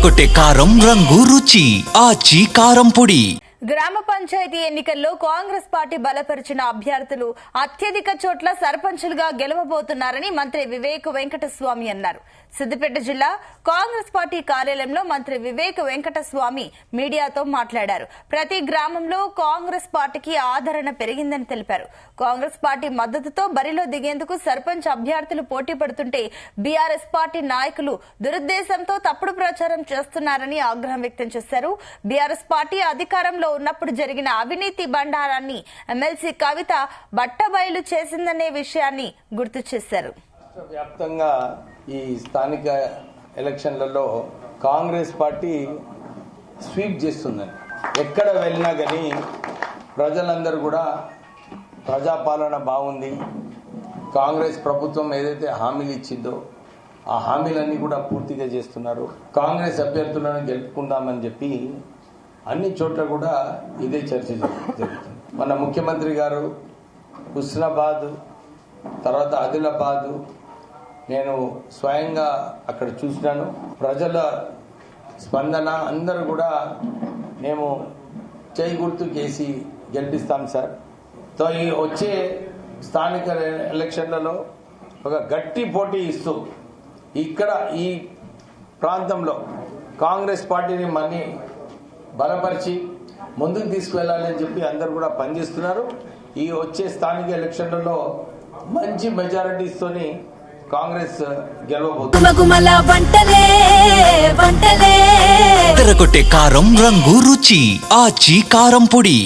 తెరకొట్టే కారం రంగు రుచి ఆచి కారం పొడి. గ్రామ పంచాయతీ ఎన్నికల్లో కాంగ్రెస్ పార్టీ బలపరిచిన అభ్యర్థులు అత్యధిక చోట్ల సర్పంచులుగా గెలవబోతున్నారని మంత్రి వివేక్ వెంకటస్వామి అన్నారు. సిద్దిపేట జిల్లా కాంగ్రెస్ పార్టీ కార్యాలయంలో మంత్రి వివేక్ వెంకటస్వామి మీడియాతో మాట్లాడారు. ప్రతి గ్రామంలో కాంగ్రెస్ పార్టీకి ఆదరణ పెరిగిందని తెలిపారు. కాంగ్రెస్ పార్టీ మద్దతుతో బరిలో దిగేందుకు సర్పంచ్ అభ్యర్థులు పోటీ పడుతుంటే బీఆర్ఎస్ పార్టీ నాయకులు దురుద్దేశంతో తప్పుడు ప్రచారం చేస్తున్నారని ఆగ్రహం వ్యక్తం చేశారు. బీఆర్ఎస్ పార్టీ అధికారంలో ఉన్నప్పుడు జరిగిన అవినీతి బండారాన్ని ఎమ్మెల్సీ కవిత బట్టబయలు చేసిందనే విషయాన్ని గుర్తు చేశారు. వ్యాప్తంగా ఈ స్థానిక ఎలక్షన్లలో కాంగ్రెస్ పార్టీ స్వీప్ చేస్తుందని ఎక్కడ వెళ్ళినా కానీ ప్రజలందరూ కూడా ప్రజాపాలన బాగుంది, కాంగ్రెస్ ప్రభుత్వం ఏదైతే హామీలు ఇచ్చిందో ఆ హామీలన్నీ కూడా పూర్తిగా చేస్తున్నారు, కాంగ్రెస్ అభ్యర్థులను గెలుపుకుందామని చెప్పి అన్ని చోట్ల కూడా ఇదే చర్చ జరుగుతుంది. మన ముఖ్యమంత్రి గారు హుస్నాబాద్, తర్వాత ఆదిలాబాద్ నేను స్వయంగా అక్కడ చూసినాను. ప్రజల స్పందన అందరూ కూడా మేము చేయి గుర్తు కేసి గెలిపిస్తాం సార్. సో ఈ వచ్చే స్థానిక ఎలక్షన్లలో ఒక గట్టి పోటీ ఇస్తూ ఇక్కడ ఈ ప్రాంతంలో కాంగ్రెస్ పార్టీని మళ్ళీ బలపరిచి ముందుకు తీసుకువెళ్లాలని చెప్పి అందరు కూడా పనిచేస్తున్నారు. ఈ వచ్చే స్థానిక ఎలక్షన్లలో మంచి మెజారిటీస్తోని కాంగ్రెస్ గెలవబోతుంది. తెరకొట్టే కారం రంగు రుచి ఆచి కారం పొడి.